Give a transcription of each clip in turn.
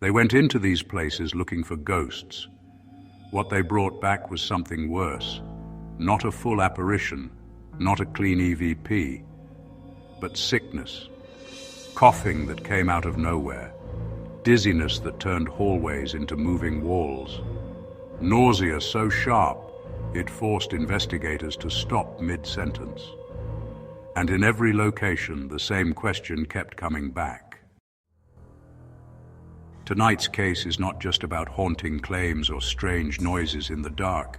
They went into these places looking for ghosts. What they brought back was something worse. Not a full apparition, not a clean EVP, but sickness. Coughing that came out of nowhere. Dizziness that turned hallways into moving walls. Nausea so sharp, it forced investigators to stop mid-sentence. And in every location, the same question kept coming back. Tonight's case is not just about haunting claims or strange noises in the dark.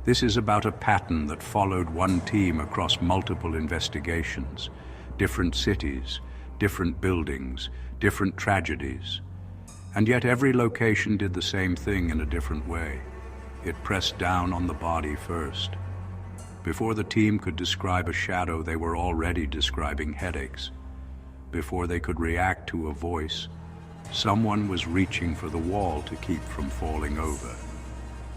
This is about a pattern that followed one team across multiple investigations, different cities, different buildings, different tragedies. And yet every location did the same thing in a different way. It pressed down on the body first. Before the team could describe a shadow, they were already describing headaches. Before they could react to a voice, someone was reaching for the wall to keep from falling over.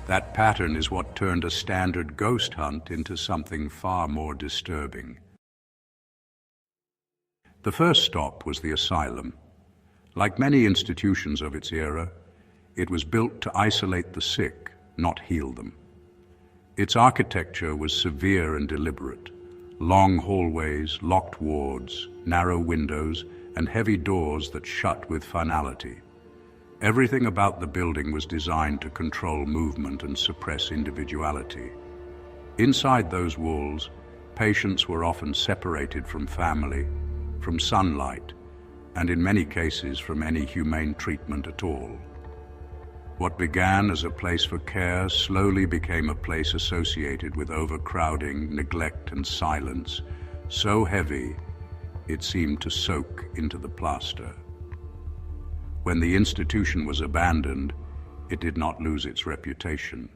That pattern is what turned a standard ghost hunt into something far more disturbing. The first stop was the asylum. Like many institutions of its era, it was built to isolate the sick, not heal them. Its architecture was severe and deliberate. Long hallways, locked wards, narrow windows, and heavy doors that shut with finality. Everything about the building was designed to control movement and suppress individuality. Inside those walls, patients were often separated from family, from sunlight, and in many cases from any humane treatment at all. What began as a place for care slowly became a place associated with overcrowding, neglect, and silence, so heavy it seemed to soak into the plaster. When the institution was abandoned, it did not lose its reputation.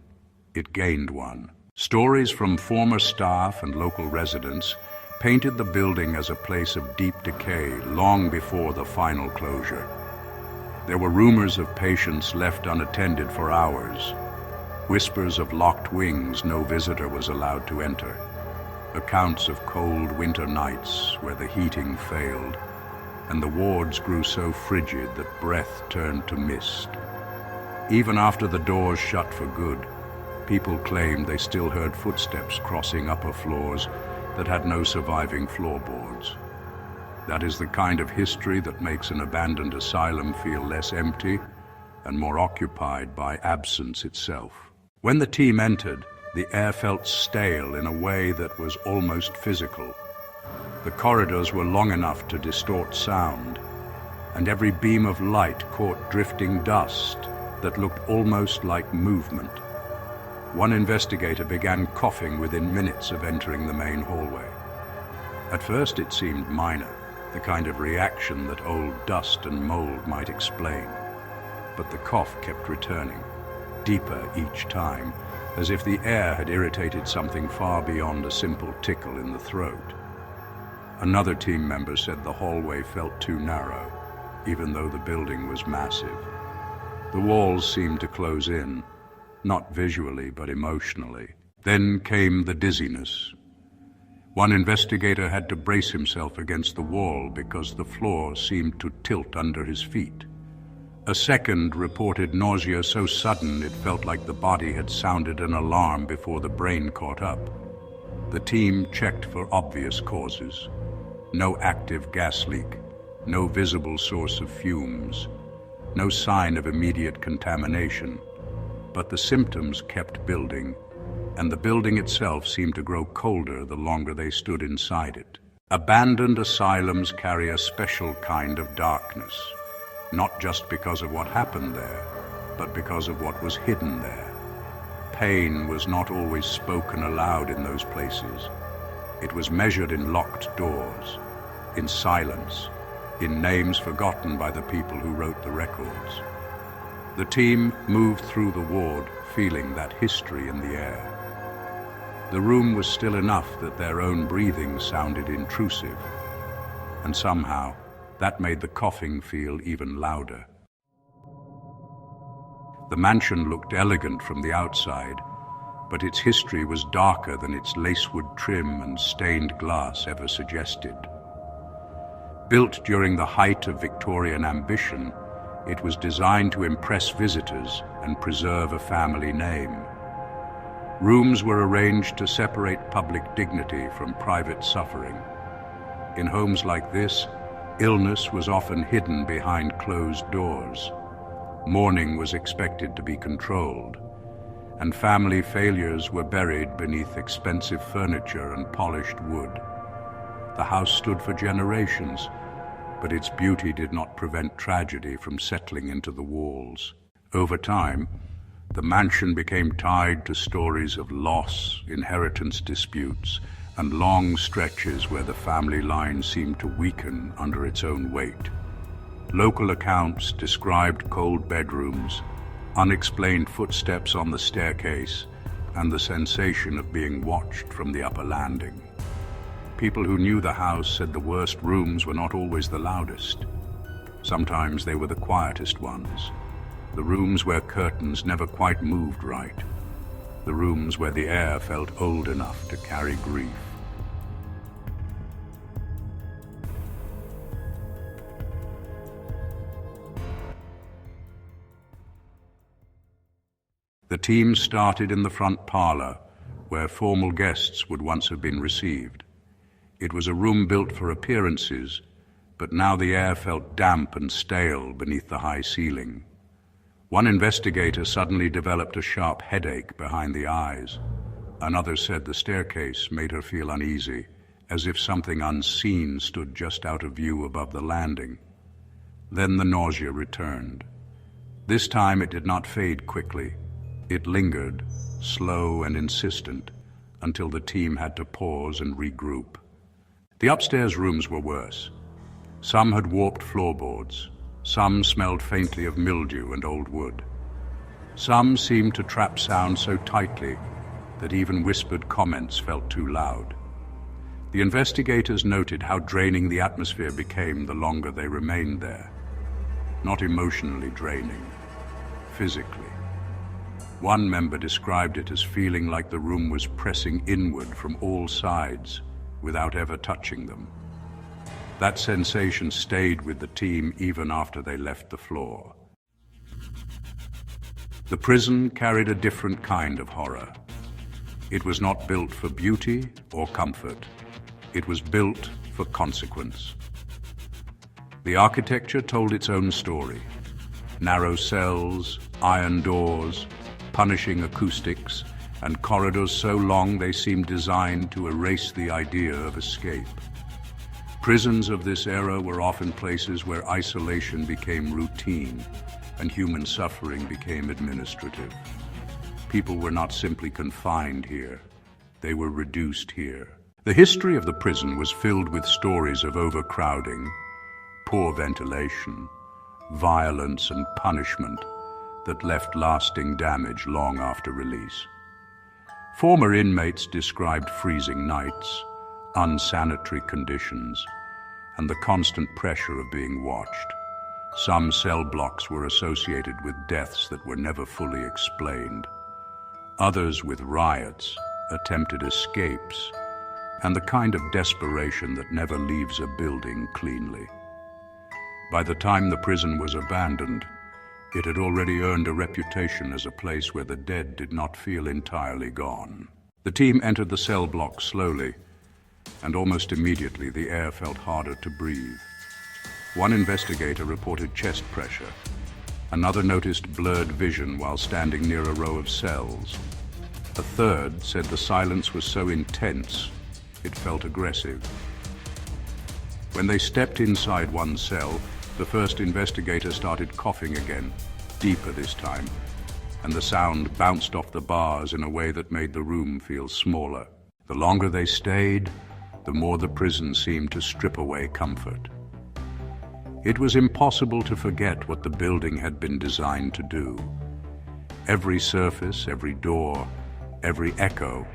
It gained one. Stories from former staff and local residents painted the building as a place of deep decay long before the final closure. There were rumors of patients left unattended for hours, whispers of locked wings no visitor was allowed to enter, accounts of cold winter nights where the heating failed, and the wards grew so frigid that breath turned to mist. Even after the doors shut for good, people claimed they still heard footsteps crossing upper floors that had no surviving floorboards. That is the kind of history that makes an abandoned asylum feel less empty and more occupied by absence itself. When the team entered, the air felt stale in a way that was almost physical. The corridors were long enough to distort sound, and every beam of light caught drifting dust that looked almost like movement. One investigator began coughing within minutes of entering the main hallway. At first it seemed minor, the kind of reaction that old dust and mold might explain. But the cough kept returning, deeper each time, as if the air had irritated something far beyond a simple tickle in the throat. Another team member said the hallway felt too narrow, even though the building was massive. The walls seemed to close in, not visually but emotionally. Then came the dizziness. One investigator had to brace himself against the wall because the floor seemed to tilt under his feet. A second reported nausea so sudden it felt like the body had sounded an alarm before the brain caught up. The team checked for obvious causes. No active gas leak, no visible source of fumes, no sign of immediate contamination. But the symptoms kept building, and the building itself seemed to grow colder the longer they stood inside it. Abandoned asylums carry a special kind of darkness, not just because of what happened there, but because of what was hidden there. Pain was not always spoken aloud in those places. It was measured in locked doors, in silence, in names forgotten by the people who wrote the records. The team moved through the ward, feeling that history in the air. The room was still enough that their own breathing sounded intrusive, and somehow that made the coughing feel even louder. The mansion looked elegant from the outside, but its history was darker than its lacewood trim and stained glass ever suggested. Built during the height of Victorian ambition, It was designed to impress visitors and preserve a family name. Rooms were arranged to separate public dignity from private suffering. In homes like this, illness was often hidden behind closed doors. Mourning was expected to be controlled, and family failures were buried beneath expensive furniture and polished wood. The house stood for generations, but its beauty did not prevent tragedy from settling into the walls. Over time, the mansion became tied to stories of loss, inheritance disputes, and long stretches where the family line seemed to weaken under its own weight. Local accounts described cold bedrooms, unexplained footsteps on the staircase, and the sensation of being watched from the upper landing. People who knew the house said the worst rooms were not always the loudest. Sometimes they were the quietest ones. The rooms where curtains never quite moved right. The rooms where the air felt old enough to carry grief. The team started in the front parlor, where formal guests would once have been received. It was a room built for appearances, but now the air felt damp and stale beneath the high ceiling. One investigator suddenly developed a sharp headache behind the eyes. Another said the staircase made her feel uneasy, as if something unseen stood just out of view above the landing. Then the nausea returned. This time it did not fade quickly. It lingered, slow and insistent, until the team had to pause and regroup. The upstairs rooms were worse. Some had warped floorboards. Some smelled faintly of mildew and old wood. Some seemed to trap sound so tightly that even whispered comments felt too loud. The investigators noted how draining the atmosphere became the longer they remained there. Not emotionally draining, physically. One member described it as feeling like the room was pressing inward from all sides without ever touching them. That sensation stayed with the team even after they left the floor. The prison carried a different kind of horror. It was not built for beauty or comfort. It was built for consequence. The architecture told its own story. Narrow cells, iron doors, punishing acoustics, and corridors so long they seemed designed to erase the idea of escape. Prisons of this era were often places where isolation became routine and human suffering became administrative. People were not simply confined here, they were reduced here. The history of the prison was filled with stories of overcrowding, poor ventilation, violence and punishment that left lasting damage long after release. Former inmates described freezing nights, unsanitary conditions, and the constant pressure of being watched. Some cell blocks were associated with deaths that were never fully explained. Others with riots, attempted escapes, and the kind of desperation that never leaves a building cleanly. By the time the prison was abandoned, it had already earned a reputation as a place where the dead did not feel entirely gone. The team entered the cell block slowly, and almost immediately the air felt harder to breathe. One investigator reported chest pressure. Another noticed blurred vision while standing near a row of cells. A third said the silence was so intense, it felt aggressive. When they stepped inside one cell, the first investigator started coughing again, deeper this time, and the sound bounced off the bars in a way that made the room feel smaller. The longer they stayed, the more the prison seemed to strip away comfort. It was impossible to forget what the building had been designed to do. Every surface, every door, every echo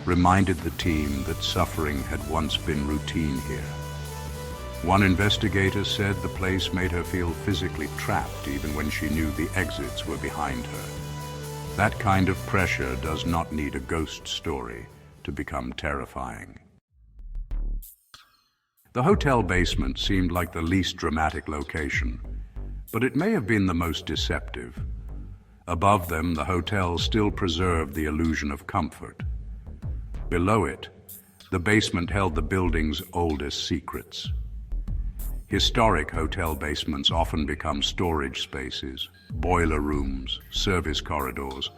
reminded the team that suffering had once been routine here. One investigator said the place made her feel physically trapped even when she knew the exits were behind her. That kind of pressure does not need a ghost story to become terrifying. The hotel basement seemed like the least dramatic location. But it may have been the most deceptive. Above them, the hotel still preserved the illusion of comfort. Below it, the basement held the building's oldest secrets. Historic hotel basements often become storage spaces, boiler rooms, service corridors,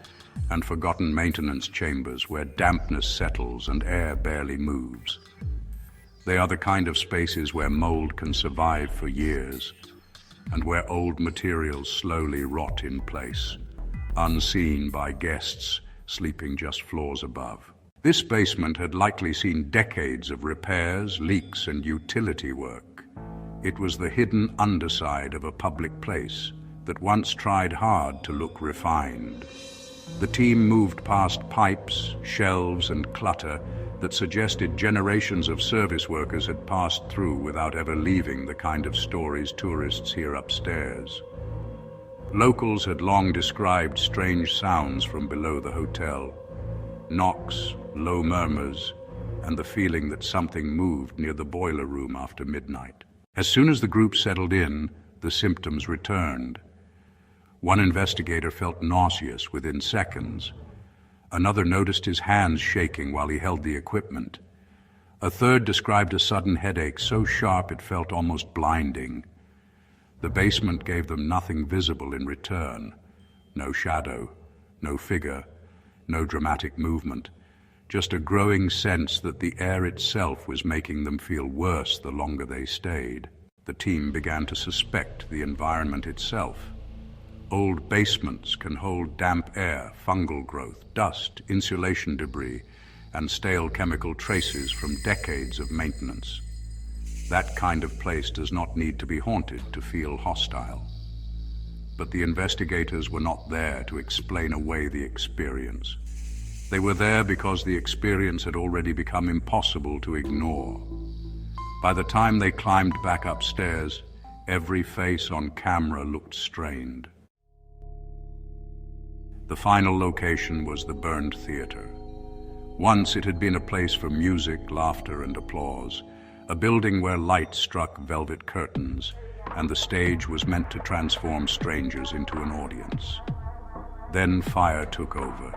and forgotten maintenance chambers where dampness settles and air barely moves. They are the kind of spaces where mold can survive for years, and where old materials slowly rot in place, unseen by guests sleeping just floors above. This basement had likely seen decades of repairs, leaks, and utility work. It was the hidden underside of a public place that once tried hard to look refined. The team moved past pipes, shelves, and clutter that suggested generations of service workers had passed through without ever leaving the kind of stories tourists hear upstairs. Locals had long described strange sounds from below the hotel. Knocks, low murmurs, and the feeling that something moved near the boiler room after midnight. As soon as the group settled in, the symptoms returned. One investigator felt nauseous within seconds. Another noticed his hands shaking while he held the equipment. A third described a sudden headache so sharp it felt almost blinding. The basement gave them nothing visible in return. No shadow, no figure, no dramatic movement. Just a growing sense that the air itself was making them feel worse the longer they stayed. The team began to suspect the environment itself. Old basements can hold damp air, fungal growth, dust, insulation debris, and stale chemical traces from decades of maintenance. That kind of place does not need to be haunted to feel hostile. But the investigators were not there to explain away the experience. They were there because the experience had already become impossible to ignore. By the time they climbed back upstairs, every face on camera looked strained. The final location was the burned theater. Once it had been a place for music, laughter, and applause, a building where light struck velvet curtains, and the stage was meant to transform strangers into an audience. Then fire took over.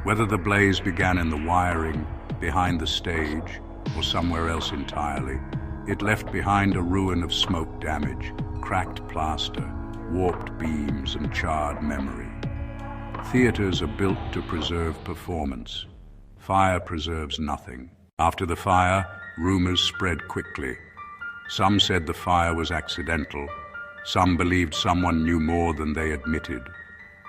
Whether the blaze began in the wiring, behind the stage, or somewhere else entirely, it left behind a ruin of smoke damage, cracked plaster, warped beams, and charred memory. Theaters are built to preserve performance. Fire preserves nothing. After the fire, rumors spread quickly. Some said the fire was accidental. Some believed someone knew more than they admitted.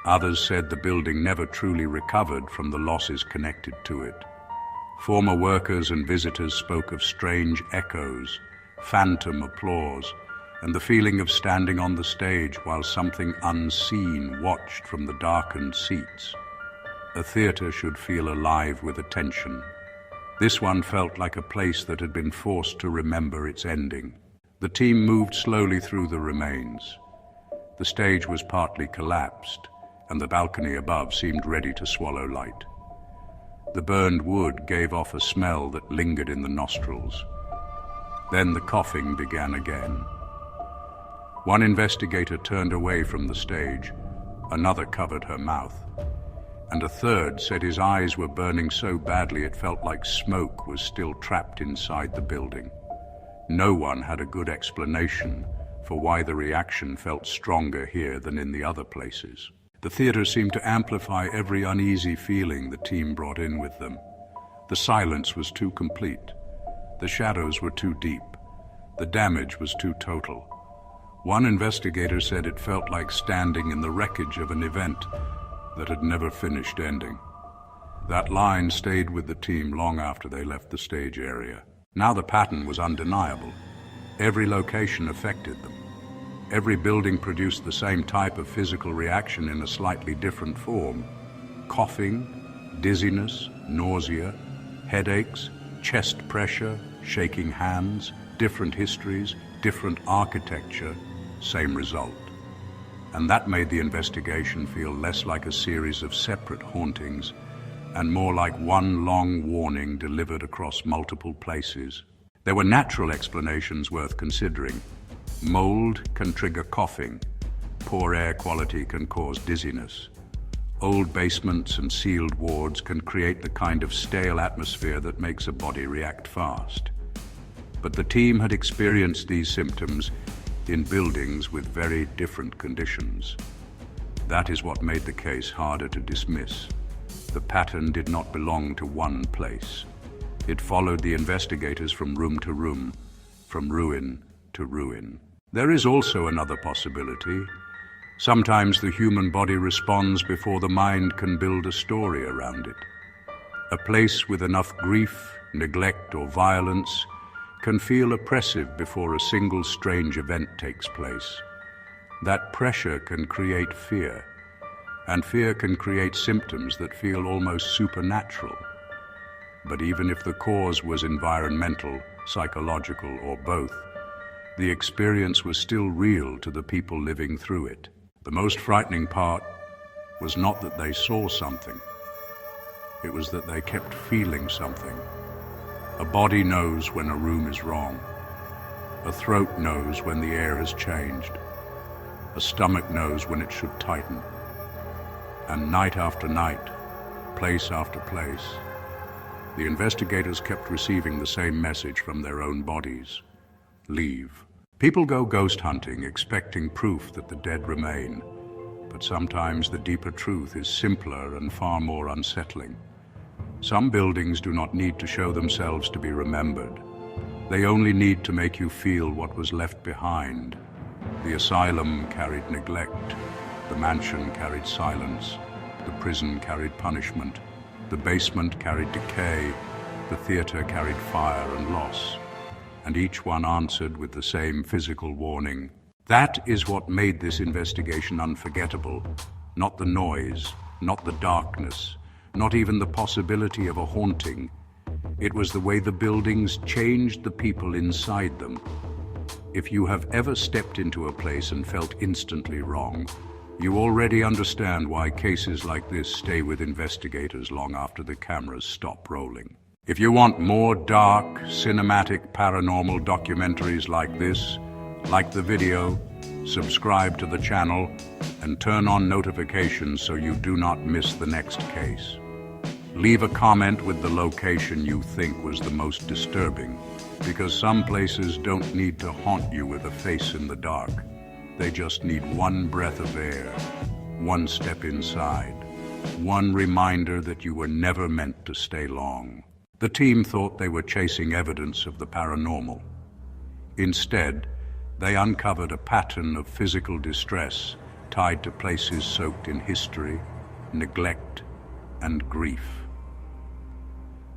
Others said the building never truly recovered from the losses connected to it. Former workers and visitors spoke of strange echoes, phantom applause, and the feeling of standing on the stage while something unseen watched from the darkened seats. A theater should feel alive with attention. This one felt like a place that had been forced to remember its ending. The team moved slowly through the remains. The stage was partly collapsed, and the balcony above seemed ready to swallow light. The burned wood gave off a smell that lingered in the nostrils. Then the coughing began again. One investigator turned away from the stage, another covered her mouth, and a third said his eyes were burning so badly it felt like smoke was still trapped inside the building. No one had a good explanation for why the reaction felt stronger here than in the other places. The theater seemed to amplify every uneasy feeling the team brought in with them. The silence was too complete. The shadows were too deep. The damage was too total. One investigator said it felt like standing in the wreckage of an event that had never finished ending. That line stayed with the team long after they left the stage area. Now the pattern was undeniable. Every location affected them. Every building produced the same type of physical reaction in a slightly different form. Coughing, dizziness, nausea, headaches, chest pressure, shaking hands, different histories, different architecture, same result. And that made the investigation feel less like a series of separate hauntings and more like one long warning delivered across multiple places. There were natural explanations worth considering. Mold can trigger coughing, Poor air quality can cause dizziness. Old basements and sealed wards can create the kind of stale atmosphere that makes a body react fast. But the team had experienced these symptoms in buildings with very different conditions. That is what made the case harder to dismiss. The pattern did not belong to one place. It followed the investigators from room to room, from ruin to ruin. There is also another possibility. Sometimes the human body responds before the mind can build a story around it. A place with enough grief, neglect, or violence can feel oppressive before a single strange event takes place. That pressure can create fear, and fear can create symptoms that feel almost supernatural. But even if the cause was environmental, psychological, or both, the experience was still real to the people living through it. The most frightening part was not that they saw something. It was that they kept feeling something. A body knows when a room is wrong. A throat knows when the air has changed. A stomach knows when it should tighten. And night after night, place after place, the investigators kept receiving the same message from their own bodies. Leave. People go ghost hunting, expecting proof that the dead remain. But sometimes the deeper truth is simpler and far more unsettling. Some buildings do not need to show themselves to be remembered. They only need to make you feel what was left behind. The asylum carried neglect. The mansion carried silence. The prison carried punishment. The basement carried decay. The theater carried fire and loss. And each one answered with the same physical warning. That is what made this investigation unforgettable. Not the noise, not the darkness, not even the possibility of a haunting. It was the way the buildings changed the people inside them. If you have ever stepped into a place and felt instantly wrong, you already understand why cases like this stay with investigators long after the cameras stop rolling. If you want more dark, cinematic, paranormal documentaries like this, like the video, subscribe to the channel, and turn on notifications so you do not miss the next case. Leave a comment with the location you think was the most disturbing, because some places don't need to haunt you with a face in the dark. They just need one breath of air, one step inside, one reminder that you were never meant to stay long. The team thought they were chasing evidence of the paranormal. Instead, they uncovered a pattern of physical distress tied to places soaked in history, neglect, and grief.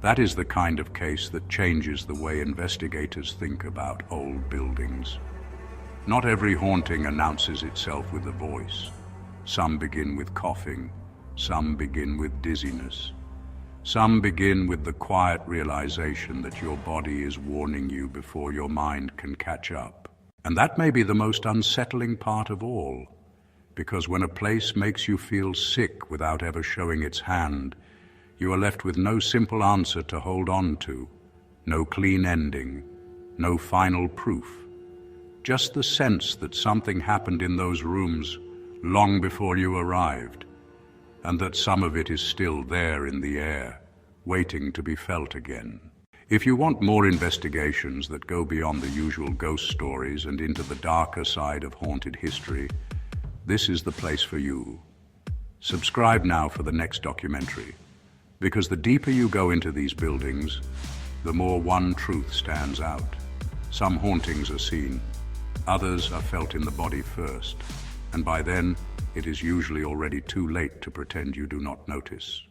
That is the kind of case that changes the way investigators think about old buildings. Not every haunting announces itself with a voice. Some begin with coughing, some begin with dizziness. Some begin with the quiet realization that your body is warning you before your mind can catch up. And that may be the most unsettling part of all, because when a place makes you feel sick without ever showing its hand, you are left with no simple answer to hold on to, no clean ending, no final proof. Just the sense that something happened in those rooms long before you arrived, and that some of it is still there in the air, waiting to be felt again. If you want more investigations that go beyond the usual ghost stories and into the darker side of haunted history, this is the place for you. Subscribe now for the next documentary, because the deeper you go into these buildings, the more one truth stands out. Some hauntings are seen, others are felt in the body first, and by then, it is usually already too late to pretend you do not notice.